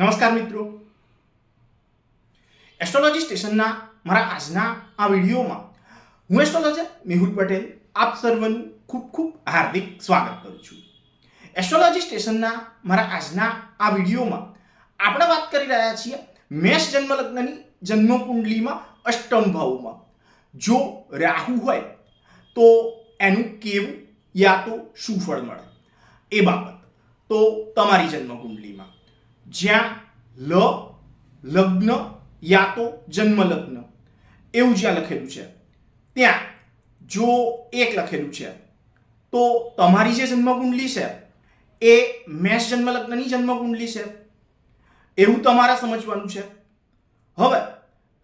નમસ્કાર મિત્રો, એસ્ટ્રોલોજી સ્ટેશનના મારા આજના આ વિડીયોમાં હું એસ્ટ્રોલોજર મેહુલ પટેલ આપ સર્વનું ખૂબ ખૂબ હાર્દિક સ્વાગત કરું છું. એસ્ટ્રોલોજી સ્ટેશનના મારા આજના આ વિડીયોમાં આપણે વાત કરી રહ્યા છીએ મેષ જન્મ લગ્નની જન્મ કુંડલીમાં અષ્ટમ ભાવમાં જો રાહુ હોય તો એનું કેવું યા તો શું ફળ મળે એ બાબત. તો તમારી જન્મ કુંડલીમાં જ્યાં લગ્ન યા તો જન્મ લગ્ન એવું જ્યાં લખેલું છે ત્યાં જો એક લખેલું છે તો તમારી જે જન્મ કુંડલી છે એ મેષ જન્મ લગ્નની જન્મ કુંડલી છે એવું તમારે સમજવાનું છે. હવે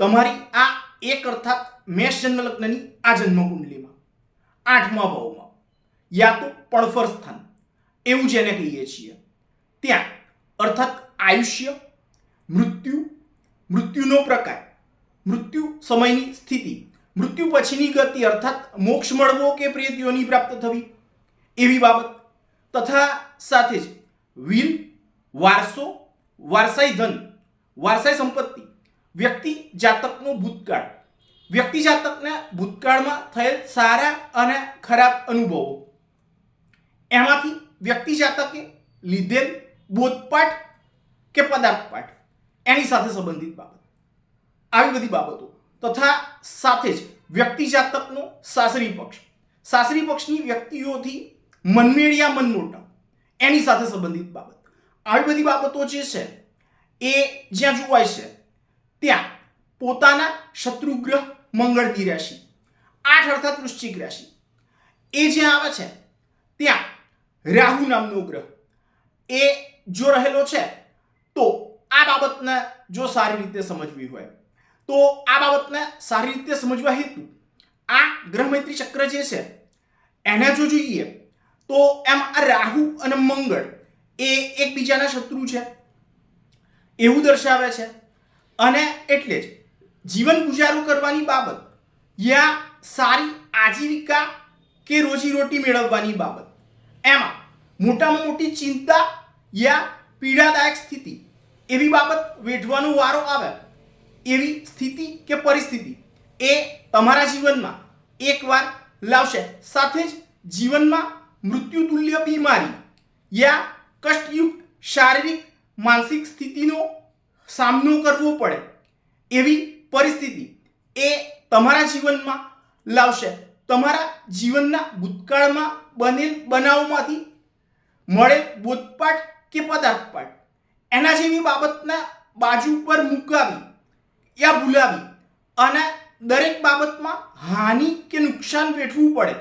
તમારી આ એક અર્થાત મેષ જન્મ લગ્નની આ જન્મ કુંડલીમાં આઠમા ભાવમાં યા તો પડફર સ્થાન એવું જેને કહીએ છીએ ત્યાં અર્થાત આયુષ્ય, મૃત્યુનો પ્રકાર, મૃત્યુ સમયની સ્થિતિ, મૃત્યુ પછીની ગતિ અર્થાત મોક્ષ મળવો કે પ્રેત યોનિ પ્રાપ્ત થવી એવી બાબત તથા સાથે જ વીલ, વારસો, વારસાઈ ધન, વારસાઈ સંપત્તિ, વ્યક્તિ જાતકનો ભૂતકાળ, વ્યક્તિ જાતકના ભૂતકાળમાં થયેલ સારા અને ખરાબ અનુભવો, એમાંથી વ્યક્તિ જાતકે લીધેલ બોધપાઠ કે પદાર્થપાઠ એની સાથે સંબંધિત બાબત, આવી બધી બાબતો તથા સાથે જ વ્યક્તિ જાતકનો સાસરી પક્ષ, સાસરી પક્ષની વ્યક્તિઓથી મનમેળિયા મનમોટાવ એની સાથે સંબંધિત બાબત, આવી બધી બાબતો જે છે એ જ્યાં જોવાય છે ત્યાં પોતાના શત્રુગ્રહ મંગળની રાશિ 8 અર્થાત વૃશ્ચિક રાશિ એ જ્યાં આવે છે ત્યાં રાહુ નામનો ગ્રહ એ જો રહેલો છે તો આ બાબતને જો સારી રીતે સમજવી હોય તો આ બાબતને સારી રીતે સમજવા હેતુ આ ગ્રહ મૈત્રી ચક્ર જે છે એને જો જોઈએ તો એમ આ રાહુ અને મંગળ એ એકબીજાના શત્રુ છે એવું દર્શાવે છે. અને એટલે જ જીવન ગુજારો કરવાની બાબત યા સારી આજીવિકા કે રોજીરોટી મેળવવાની બાબત એમાં મોટામાં મોટી ચિંતા યા પીડાદાયક સ્થિતિ એવી બાબત વેઠવાનો વારો આવે એવી સ્થિતિ કે પરિસ્થિતિ એ તમારા જીવનમાં એકવાર લાવશે. સાથે જ જીવનમાં મૃત્યુતુલ્ય બીમારી યા કષ્ટયુક્ત શારીરિક માનસિક સ્થિતિનો સામનો કરવો પડે એવી પરિસ્થિતિ એ તમારા જીવનમાં લાવશે. તમારા જીવનના ભૂતકાળમાં બનેલ બનાવોમાંથી મળેલ બોધપાઠ કે પદાર્થપાઠ એના જેવી બાબતના બાજુ પર મુકાવી યા ભૂલાવી અને દરેક બાબતમાં હાનિ કે નુકસાન વેઠવું પડે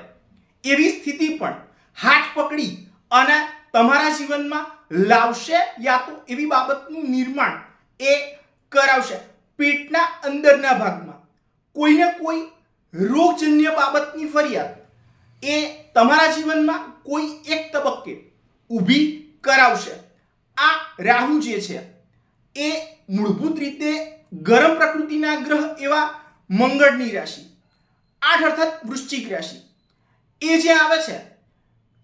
એવી સ્થિતિ પણ હાથ પકડી અને તમારા જીવનમાં લાવશે યા તો એવી બાબતનું નિર્માણ એ કરાવશે. પેટના અંદરના ભાગમાં કોઈને કોઈ રોગજન્ય બાબતની ફરિયાદ એ તમારા જીવનમાં કોઈ એક તબક્કે ઊભી કરાવશે. આ રાહુ જે છે એ મૂળભૂત રીતે ગરમ પ્રકૃતિના ગ્રહ એવા મંગળની રાશિ 8 અર્થાત વૃશ્ચિક રાશિ એ જે આવે છે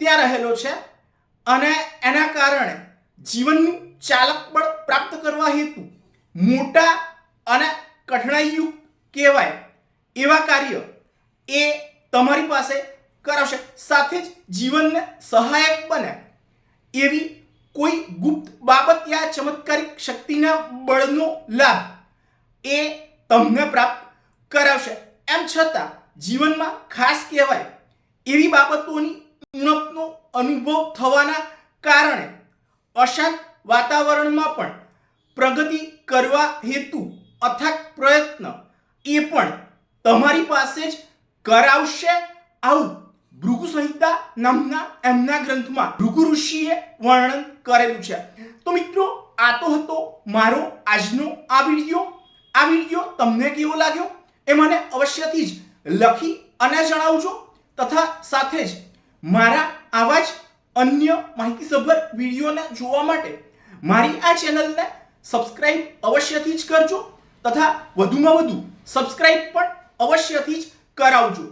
ત્યાં રહેલો છે અને એના કારણે જીવનનું ચાલક બળ પ્રાપ્ત કરવા હેતુ મોટા અને કઠણાઈયુક્ત કહેવાય એવા કાર્ય એ તમારી પાસે કરાવશે. સાથે જ જીવનને સહાયક બને એવી કોઈ ગુપ્ત બાબત યા ચમત્કારિક શક્તિના બળનો લાભ એ તમને પ્રાપ્ત કરાવશે. એમ છતાં જીવનમાં ખાસ કહેવાય એવી બાબતોની ઉણપનો અનુભવ થવાના કારણે અશાંત વાતાવરણમાં પણ પ્રગતિ કરવા હેતુ અથાગ પ્રયત્ન એ પણ તમારી પાસે જ કરાવશે. આવું ભૃગુ સંહિતા નામના એમના ગ્રંથમાં ભૃગુ ઋષિએ વર્ણન કરેલું છે. તો મિત્રો, આ તો હતો મારો આજનો આ વિડીયો તમને કેવો લાગ્યો એ મને અવશ્યથી જ લખી અને જણાવજો. તથા સાથે જ મારા આવા જ અન્ય માહિતીસભર વિડીયોને જોવા માટે મારી આ ચેનલને સબસ્ક્રાઇબ અવશ્યથી જ કરજો તથા વધુમાં વધુ સબસ્ક્રાઇબ પણ અવશ્યથી જ કરાવજો.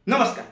નમસ્કાર.